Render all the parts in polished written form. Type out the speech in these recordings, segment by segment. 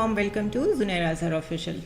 warm welcome to Zunaira Azhar Official.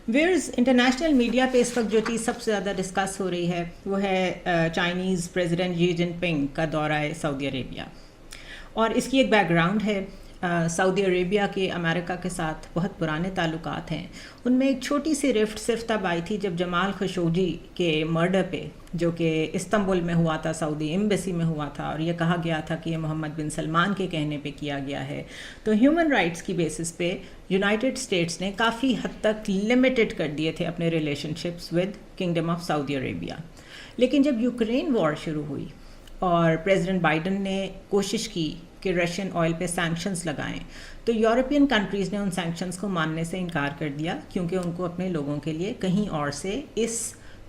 Viewers, international media पे इस वक्त जो चीज़ सबसे ज़्यादा डिस्कस हो रही है वो है चाइनीज़ प्रेसिडेंट शी जिनपिंग का दौरा है सऊदी अरेबिया. और इसकी एक बैकग्राउंड है. सऊदी अरेबिया के अमेरिका के साथ बहुत पुराने ताल्लुकात हैं. उनमें एक छोटी सी रिफ्ट सिर्फ तब आई थी जब जमाल खशोगी के मर्डर पे, जो कि इस्तंबुल में हुआ था, सऊदी एम्बेसी में हुआ था, और ये कहा गया था कि ये मोहम्मद बिन सलमान के कहने पे किया गया है. तो ह्यूमन राइट्स की बेसिस पे यूनाइटेड स्टेट्स ने काफ़ी हद तक लिमिटेड कर दिए थे अपने relationships with kingdom of Saudi Arabia. लेकिन जब यूक्रेन वॉर शुरू हुई और प्रेसिडेंट बाइडन ने कोशिश की कि रशियन ऑयल पे सैंक्शंस लगाएं, तो यूरोपियन कंट्रीज़ ने उन सैंक्शंस को मानने से इनकार कर दिया, क्योंकि उनको अपने लोगों के लिए कहीं और से इस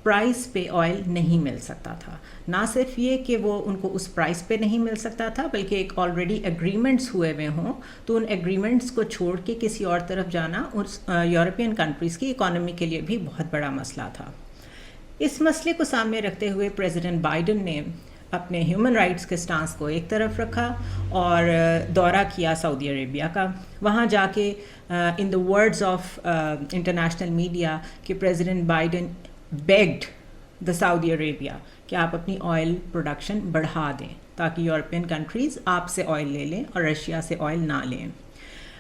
प्राइस पे ऑयल नहीं मिल सकता था. ना सिर्फ ये कि वो उनको उस प्राइस पे नहीं मिल सकता था, बल्कि एक ऑलरेडी एग्रीमेंट्स हुए हुए हों तो उन एग्रीमेंट्स को छोड़ के किसी और तरफ जाना उस यूरोपियन कंट्रीज़ की इकॉनमी के लिए भी बहुत बड़ा मसला था. इस मसले को सामने रखते हुए प्रेसिडेंट बाइडन ने अपने ह्यूमन राइट्स के स्टांस को एक तरफ रखा और दौरा किया सऊदी अरेबिया का. वहाँ जाके in the words of international media कि president Biden begged the Saudi Arabia कि आप अपनी ऑयल प्रोडक्शन बढ़ा दें ताकि यूरोपियन कंट्रीज़ आपसे ऑयल ले लें और रशिया से ऑयल ना लें.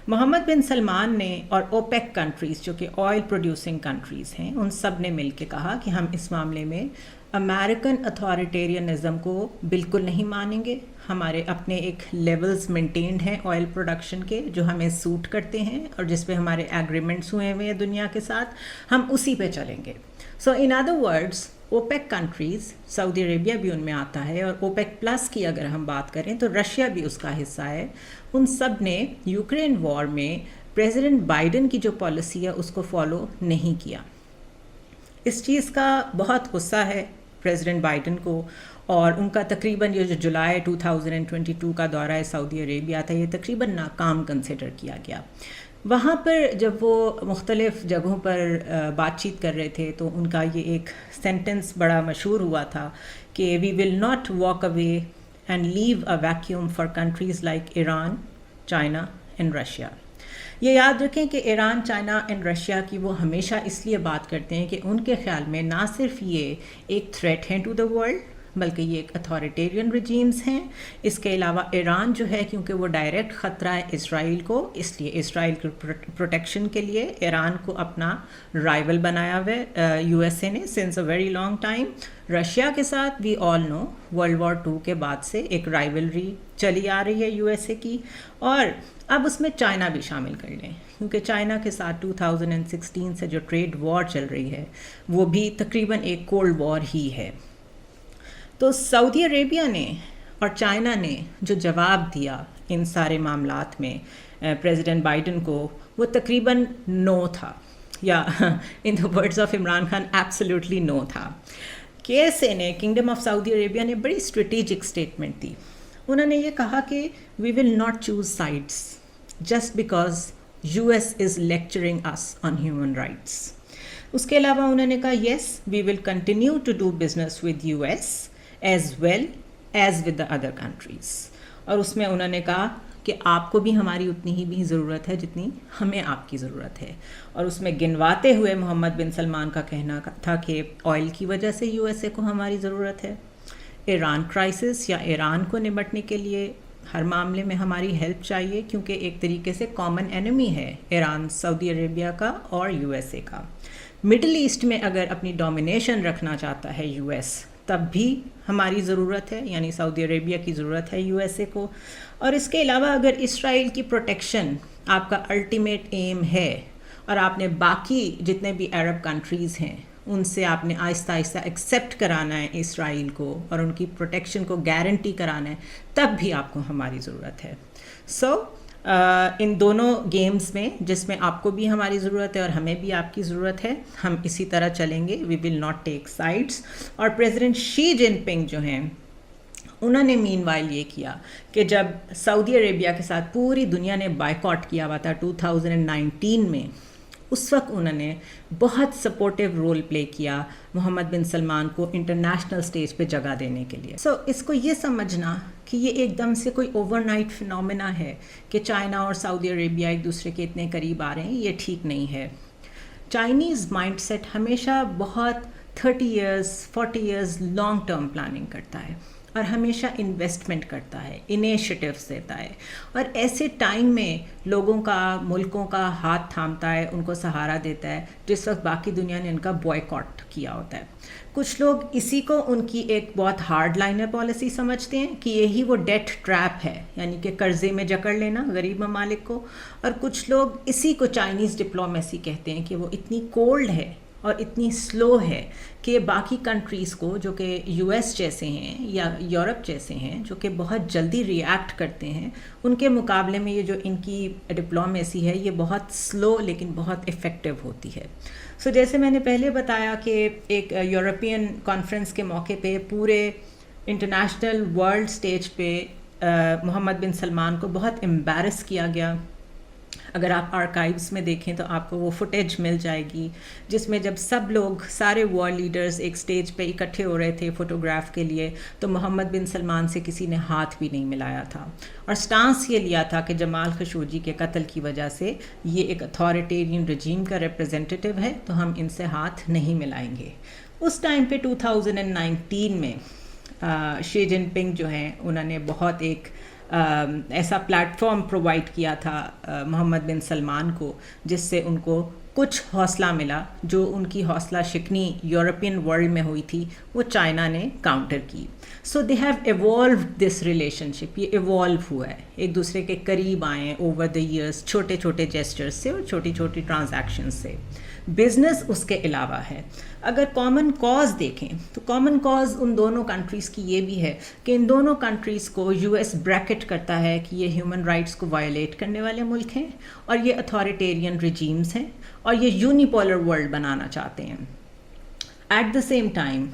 मोहम्मद बिन सलमान ने और ओपेक कंट्रीज़, जो कि ऑयल प्रोड्यूसिंग कंट्रीज़ हैं, उन सब ने मिल के कहा कि हम इस मामले में अमेरिकन अथॉरिटेरियनिज़म को बिल्कुल नहीं मानेंगे. हमारे अपने एक लेवल्स मेंटेन्ड हैं ऑयल प्रोडक्शन के जो हमें सूट करते हैं और जिस पे हमारे एग्रीमेंट्स हुए हुए हैं दुनिया के साथ, हम उसी पे चलेंगे. So in other words, OPEC countries, Saudi Arabia भी उनमें आता है, और ओपेक प्लस की अगर हम बात करें तो रशिया भी उसका हिस्सा है. उन सब ने यूक्रेन वॉर में प्रेसिडेंट बाइडन की जो पॉलिसी है उसको फॉलो नहीं किया. इस चीज़ का बहुत गुस्सा है प्रेसिडेंट बाइडन को, और उनका तकरीबन ये जो जुलाई 2022 का दौरा है सऊदी अरेबिया था, ये तकरीबन नाकाम कंसिडर किया गया. वहाँ पर जब वो मुख्तलिफ़ जगहों पर बातचीत कर रहे थे तो उनका ये एक सेंटेंस बड़ा मशहूर हुआ था कि we will not walk away and leave a vacuum for countries like Iran, China and Russia. ये याद रखें कि ईरान, चाइना एंड रशिया की वो हमेशा इसलिए बात करते हैं कि उनके ख्याल में ना सिर्फ ये एक थ्रेट हैं टू द वर्ल्ड, बल्कि ये एक अथॉरिटेरियन रिजीम्स हैं. इसके अलावा ईरान जो है, क्योंकि वो डायरेक्ट ख़तरा है इसराइल को, इसलिए इसराइल के प्रोटेक्शन के लिए ईरान को अपना राइवल बनाया हुआ है यूएसए ने since a very long time. Russia के साथ we all know world war 2 के बाद से एक राइवलरी चली आ रही है यूएसए की, और अब उसमें चाइना भी शामिल कर लें, क्योंकि चाइना के साथ 2016 से जो ट्रेड वॉर चल रही है वो भी तकरीबन एक कोल्ड वॉर ही है. तो सऊदी अरेबिया ने और चाइना ने जो जवाब दिया इन सारे मामलात में प्रेसिडेंट बाइडन को, वो तकरीबन नो था, या in the words of Imran Khan, absolutely no था. केएसए ने, किंगडम ऑफ सऊदी अरेबिया ने बड़ी स्ट्रेटेजिक स्टेटमेंट दी. उन्होंने ये कहा कि we will not choose sides just because US is lecturing us on human rights. उसके अलावा उन्होंने कहा yes we will continue to do business with US as well as with the other countries. और उसमें उन्होंने कहा कि आपको भी हमारी उतनी ही भी ज़रूरत है जितनी हमें आपकी ज़रूरत है. और उसमें गिनवाते हुए मोहम्मद बिन सलमान का कहना था कि ऑयल की वजह से यूएसए को हमारी ज़रूरत है, ईरान क्राइसिस या ईरान को निपटने के लिए हर मामले में हमारी हेल्प चाहिए, क्योंकि एक तरीके से कॉमन एनिमी है ईरान सऊदी अरेबिया का और यूएसए का. मिडल ईस्ट में अगर अपनी डोमिनेशन रखना चाहता है यूएस, तब भी हमारी ज़रूरत है, यानी सऊदी अरेबिया की ज़रूरत है यूएसए को. और इसके अलावा अगर इसराइल की प्रोटेक्शन आपका अल्टीमेट एम है और आपने बाकी जितने भी अरब कंट्रीज़ हैं उनसे आपने आहिस्ता आहिस्ता एक्सेप्ट कराना है इसराइल को और उनकी प्रोटेक्शन को गारंटी कराना है, तब भी आपको हमारी ज़रूरत है. सो इन दोनों गेम्स में, जिसमें आपको भी हमारी ज़रूरत है और हमें भी आपकी ज़रूरत है, हम इसी तरह चलेंगे. We will not take sides. और प्रेसिडेंट शी जिनपिंग जो हैं, उन्होंने मीनवाइल ये किया कि जब सऊदी अरेबिया के साथ पूरी दुनिया ने बायकॉट किया हुआ था 2019 में, اس وقت انہوں نے بہت سپورٹیو رول پلے کیا محمد بن سلمان کو انٹرنیشنل سٹیج پہ جگہ دینے کے لیے. سو اس کو یہ سمجھنا کہ یہ ایک دم سے کوئی اوور نائٹ فنومینا ہے کہ چائنا اور سعودی عربیہ ایک دوسرے کے اتنے قریب آ رہے ہیں، یہ ٹھیک نہیں ہے. چائنیز مائنڈ سیٹ ہمیشہ بہت 30 years 40 years long term planning کرتا ہے اور ہمیشہ انویسٹمنٹ کرتا ہے، انیشیٹیوز دیتا ہے، اور ایسے ٹائم میں لوگوں کا، ملکوں کا ہاتھ تھامتا ہے، ان کو سہارا دیتا ہے جس وقت باقی دنیا نے ان کا بوائیکاٹ کیا ہوتا ہے. کچھ لوگ اسی کو ان کی ایک بہت ہارڈ لائنر پالیسی سمجھتے ہیں کہ یہی وہ ڈیٹ ٹریپ ہے، یعنی کہ قرضے میں جکڑ لینا غریب ممالک کو، اور کچھ لوگ اسی کو چائنیز ڈپلومیسی کہتے ہیں کہ وہ اتنی کولڈ ہے اور اتنی سلو ہے کہ باقی کنٹریز کو جو کہ یو ایس جیسے ہیں یا یورپ جیسے ہیں جو کہ بہت جلدی ری ایکٹ کرتے ہیں، ان کے مقابلے میں یہ جو ان کی ڈپلومیسی ہے یہ بہت سلو لیکن بہت افیکٹو ہوتی ہے. سو جیسے میں نے پہلے بتایا کہ ایک یورپین کانفرنس کے موقع پہ پورے انٹرنیشنل ورلڈ سٹیج پہ محمد بن سلمان کو بہت امبیرس کیا گیا. اگر آپ آرکائیوز میں دیکھیں تو آپ کو وہ فوٹیج مل جائے گی جس میں جب سب لوگ، سارے ورلڈ لیڈرز ایک سٹیج پہ اکٹھے ہو رہے تھے فوٹوگراف کے لیے، تو محمد بن سلمان سے کسی نے ہاتھ بھی نہیں ملایا تھا، اور سٹانس یہ لیا تھا کہ جمال خشوگی کے قتل کی وجہ سے یہ ایک اتھارٹیرین رجیم کا ریپرزینٹیٹیو ہے تو ہم ان سے ہاتھ نہیں ملائیں گے. اس ٹائم پہ 2019 میں شی جن پنگ جو ہیں انہوں نے بہت ایک ایسا پلیٹ فارم پرووائڈ کیا تھا محمد بن سلمان کو جس سے ان کو کچھ حوصلہ ملا. جو ان کی حوصلہ شکنی یورپین ورلڈ میں ہوئی تھی وہ چائنا نے کاؤنٹر کی. So they have evolved this relationship, یہ ایوالو ہوا ہے، ایک دوسرے کے قریب آئے ہیں اوور دا ایئرس، چھوٹے چھوٹے جیسچرز سے اور چھوٹی چھوٹی ٹرانزیکشن سے. بزنس اس کے علاوہ ہے. اگر کامن کاز دیکھیں تو کامن کاز ان دونوں کنٹریز کی یہ بھی ہے کہ ان دونوں کنٹریز کو یو ایس بریکٹ کرتا ہے کہ یہ ہیومن رائٹس کو وائلیٹ کرنے والے ملک ہیں اور یہ اتھارٹیرین رجیمز ہیں اور یہ یونیپولر ورلڈ بنانا چاہتے ہیں. ایٹ دا سیم ٹائم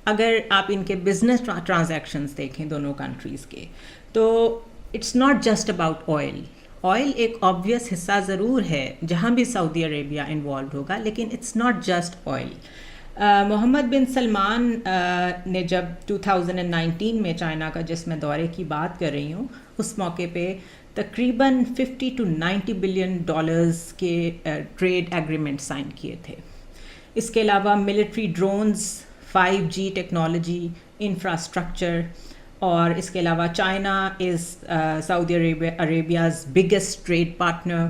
اگر آپ ان کے بزنس ٹرانزیکشنز دیکھیں دونوں کنٹریز کے تو it's not just about oil. Oil ایک آبویس حصہ ضرور ہے جہاں بھی سعودی عربیہ انوالوڈ ہوگا، لیکن اٹس ناٹ جسٹ آئل. محمد بن سلمان نے جب 2019 میں چائنا کا جس میں دورے کی بات کر رہی ہوں اس موقع پہ تقریباً $50 to $90 بلین کے ٹریڈ ایگریمنٹ سائن کیے تھے. اس کے علاوہ military drones, 5G technology, infrastructure, اور اس کے علاوہ China is Saudi Arabia's biggest trade partner.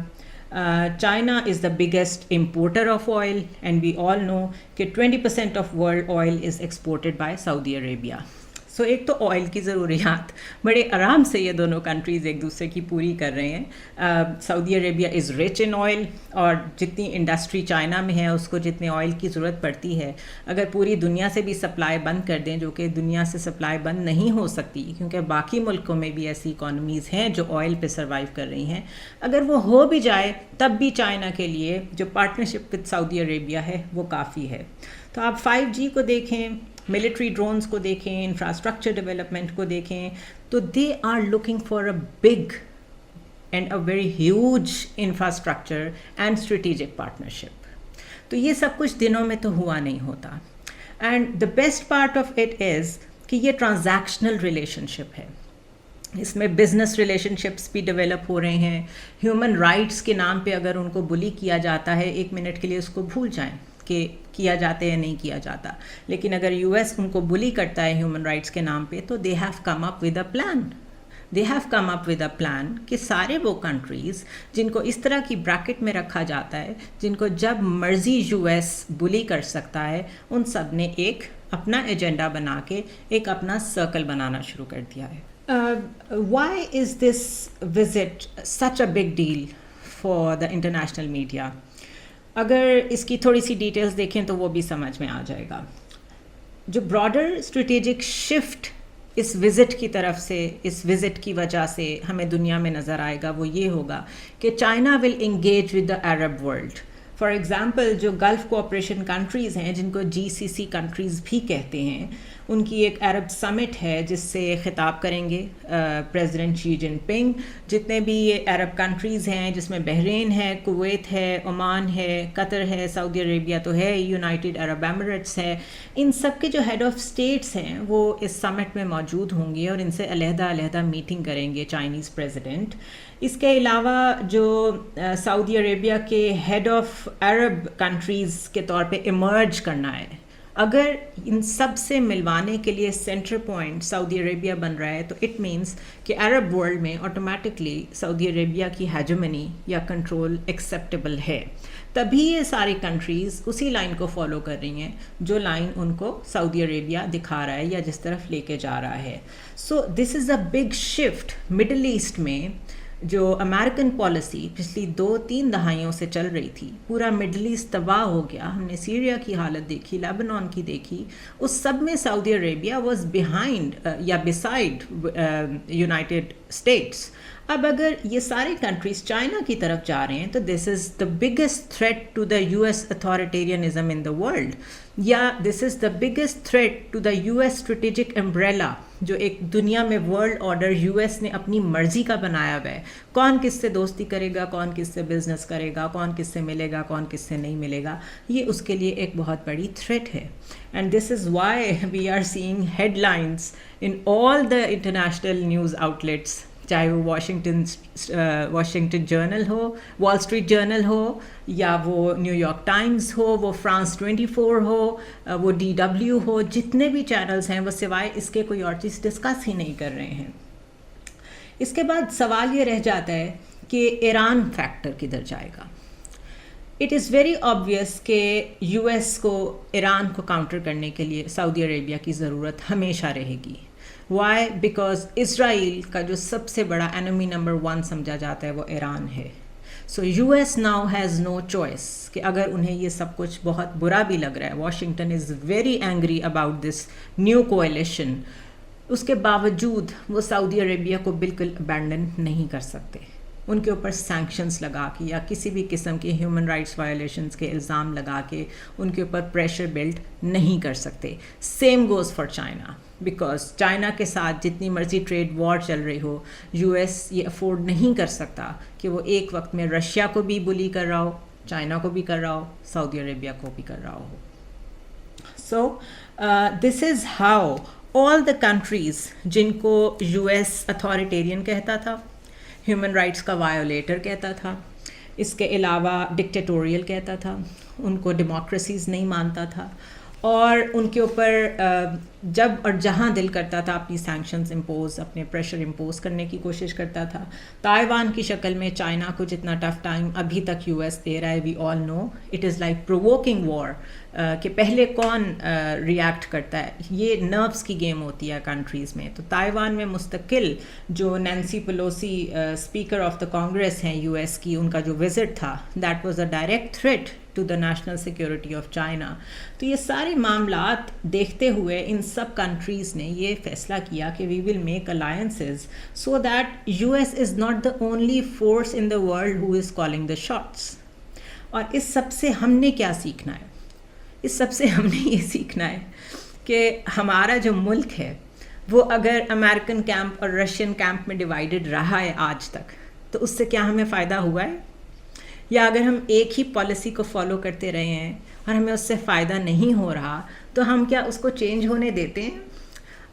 China is the biggest importer of oil and we all know کہ 20% of world oil is exported by Saudi Arabia. So ایک تو oil کی ضروریات بڑے آرام سے یہ دونوں کنٹریز ایک دوسرے کی پوری کر رہے ہیں. سعودی عربیہ از رچ ان آئل، اور جتنی انڈسٹری چائنا میں ہے اس کو جتنے آئل کی ضرورت پڑتی ہے، اگر پوری دنیا سے بھی سپلائی بند کر دیں، جو کہ دنیا سے سپلائی بند نہیں ہو سکتی کیونکہ باقی ملکوں میں بھی ایسی اکانومیز ہیں جو آئل پہ سروائیو کر رہی ہیں، اگر وہ ہو بھی جائے تب بھی چائنا کے لیے جو پارٹنرشپ وتھ سعودی عربیہ ہے وہ کافی ہے. تو آپ 5G کو دیکھیں، ملٹری ڈرونز کو دیکھیں، انفراسٹرکچر ڈیولپمنٹ کو دیکھیں، تو they are looking for a big and a very huge infrastructure and strategic partnership. تو یہ سب کچھ دنوں میں تو ہوا نہیں ہوتا. And the best part of it is کہ یہ ٹرانزیکشنل ریلیشن شپ ہے. اس میں بزنس ریلیشن شپس بھی ڈیولپ ہو رہے ہیں. ہیومن رائٹس کے نام پہ اگر ان کو بلی کیا جاتا ہے، ایک منٹ کے لیے اس کو بھول جائیں کہ کیا جاتا ہے یا نہیں کیا جاتا، لیکن اگر یو ایس ان کو بلی کرتا ہے ہیومن رائٹس کے نام پہ تو they have come up with a plan. They have come up with a plan کہ سارے وہ کنٹریز جن کو اس طرح کی بریکٹ میں رکھا جاتا ہے، جن کو جب مرضی یو ایس بلی کر سکتا ہے، ان سب نے ایک اپنا ایجنڈا بنا کے ایک اپنا سرکل بنانا شروع کر دیا ہے. Why is this visit such a big deal for the international media? اگر اس کی تھوڑی سی ڈیٹیلز دیکھیں تو وہ بھی سمجھ میں آ جائے گا. جو براڈر اسٹریٹجک شفٹ اس وزٹ کی طرف سے، اس وزٹ کی وجہ سے ہمیں دنیا میں نظر آئے گا وہ یہ ہوگا کہ China will engage with the Arab world for example जो गल्फ़ कोऑपरेशन कंट्रीज़ हैं, जिनको GCC कंट्रीज़ भी कहते हैं, उनकी एक अरब समिट है जिससे खिताब करेंगे प्रेसिडेंट शी जिनपिंग। जितने भी ये अरब कंट्रीज़ हैं, जिसमें बहरीन है, कुवैत है, ओमान है, कतर है, सऊदी अरेबिया तो है, यूनाइटेड अरब एमिरेट्स है, इन सब के जो हेड ऑफ़ स्टेट्स हैं वो इस समिट में मौजूद होंगे और इनसे अलहदा मीटिंग करेंगे चाइनीज़ प्रेसिडेंट। इसके अलावा जो सऊदी अरेबिया के हेड ऑफ़ अरब कंट्रीज़ के तौर पे इमर्ज करना है, अगर इन सब से मिलवाने के लिए सेंटर पॉइंट सऊदी अरेबिया बन रहा है, तो इट मीन्स कि अरब वर्ल्ड में ऑटोमेटिकली सऊदी अरेबिया की हेजेमनी या कंट्रोल एक्सेप्टेबल है। तभी ये सारी कंट्रीज़ उसी लाइन को फॉलो कर रही हैं जो लाइन उनको सऊदी अरेबिया दिखा रहा है या जिस तरफ लेके जा रहा है। So this is a big shift middle east में। जो अमेरिकन पॉलिसी पिछली 2-3 दहाइयों से चल रही थी, पूरा मिडल ईस्ट तबाह हो गया। हमने सीरिया की हालत देखी, लेबनान की देखी, उस सब में सऊदी अरेबिया वाज बिहाइंड या बिसाइड यूनाइटेड स्टेट्स। अब अगर ये सारे कंट्रीज चाइना की तरफ जा रहे हैं, तो this is the biggest threat to the US authoritarianism in the world, या this is the biggest threat to the US strategic umbrella, जो एक दुनिया में वर्ल्ड ऑर्डर US ने अपनी मर्जी का बनाया हुआ है। कौन किससे दोस्ती करेगा, कौन किससे बिजनेस करेगा, कौन किससे मिलेगा, कौन किससे नहीं मिलेगा, ये उसके लिए एक बहुत बड़ी थ्रेट है। And this is why we are seeing headlines in all the international news outlets, चाहे वो वॉशिंगटन जर्नल हो, वॉल स्ट्रीट जर्नल हो, या वो न्यूयॉर्क टाइम्स हो, वो फ्रांस 24 हो, वो DW हो, जितने भी चैनल्स हैं वो सिवाय इसके कोई और चीज़ डिस्कस ही नहीं कर रहे हैं। इसके बाद सवाल ये रह जाता है कि ईरान फैक्टर किधर जाएगा। इट इज़ वेरी ऑब्वियस कि US को ईरान को काउंटर करने के लिए सऊदी अरेबिया की ज़रूरत हमेशा रहेगी। वाई? बिकॉज इसराइल का जो सबसे बड़ा एनिमी नंबर 1 समझा जाता है वो ईरान है। So US now has no choice कि अगर उन्हें ये सब कुछ बहुत बुरा भी लग रहा है, Washington is very angry about this new coalition, उसके बावजूद वो सऊदी अरेबिया को बिल्कुल अबैंडन नहीं कर सकते। उनके ऊपर सैंक्शंस लगा के या किसी भी किस्म के ह्यूमन राइट्स वायलेशंस के इल्ज़ाम लगा के उनके ऊपर प्रेशर बिल्ड नहीं कर सकते। Same goes for China, because China के साथ जितनी मर्जी ट्रेड वॉर चल रही हो, US ये अफोर्ड नहीं कर सकता कि वो एक वक्त में रशिया को भी बुली कर रहा हो, चाइना को भी कर रहा हो, सऊदी अरेबिया को भी कर रहा हो। So this is how all the countries जिनको US अथॉरिटेरियन कहता था, ह्यूमन राइट्स का वायोलेटर कहता था, इसके अलावा डिक्टेटोरियल कहता था, उनको डेमोक्रेसीज़ नहीं मानता था, और उनके ऊपर जब और जहाँ दिल करता था अपनी सैंक्शंस इम्पोज, अपने प्रेशर इम्पोज करने की कोशिश करता था। ताइवान की शक्ल में चाइना को जितना टफ टाइम अभी तक US दे रहा है, we all know it is like provoking war, कि पहले कौन रिएक्ट करता है। ये नर्व्स की गेम होती है कंट्रीज़ में। तो ताइवान में मुस्तकिल जो Nancy Pelosi speaker of the Congress हैं US की, उनका जो विज़िट था, that was a direct threat to the national security of China. तो ये सारे मामलात देखते हुए इन सब कंट्रीज़ ने ये फैसला किया कि we will make alliances so that US is not the only force in the world who is calling the shots. और इस सब से हमने क्या सीखना है? इस सब से हमने ये सीखना है कि हमारा जो मुल्क है वो अगर अमेरिकन कैंप और रशियन कैंप में डिवाइडेड रहा है आज तक, तो उससे क्या हमें फ़ायदा हुआ है? या अगर हम एक ही पॉलिसी को फॉलो करते रहे हैं और हमें उससे फ़ायदा नहीं हो रहा, तो हम क्या उसको चेंज होने देते हैं?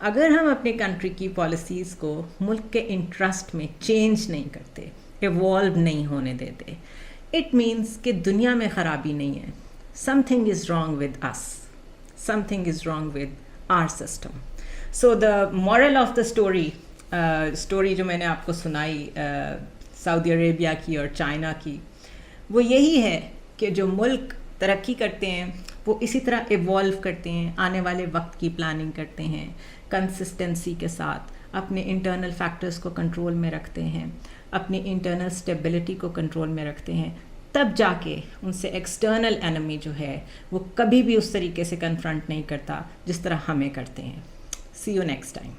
अगर हम अपनी कंट्री की पॉलिसीज़ को मुल्क के इंटरेस्ट में चेंज नहीं करते, इवॉल्व नहीं होने देते, इट मीन्स कि दुनिया में ख़राबी नहीं है। Something is wrong with us. Something is wrong with our system. So the moral of the story जो मैंने आपको सुनाई सऊदी अरेबिया की और चाइना की, वो यही है कि जो मुल्क तरक्की करते हैं वो इसी तरह इवॉल्व करते हैं, आने वाले वक्त की प्लानिंग करते हैं, कंसिस्टेंसी के साथ अपने इंटरनल फैक्टर्स को कंट्रोल में रखते हैं, अपनी इंटरनल स्टेबिलिटी को कंट्रोल में रखते हैं, तब जाके उनसे एक्सटर्नल एनिमी जो है वो कभी भी उस तरीके से कन्फ्रंट नहीं करता जिस तरह हमें करते हैं। सी यू नेक्स्ट टाइम।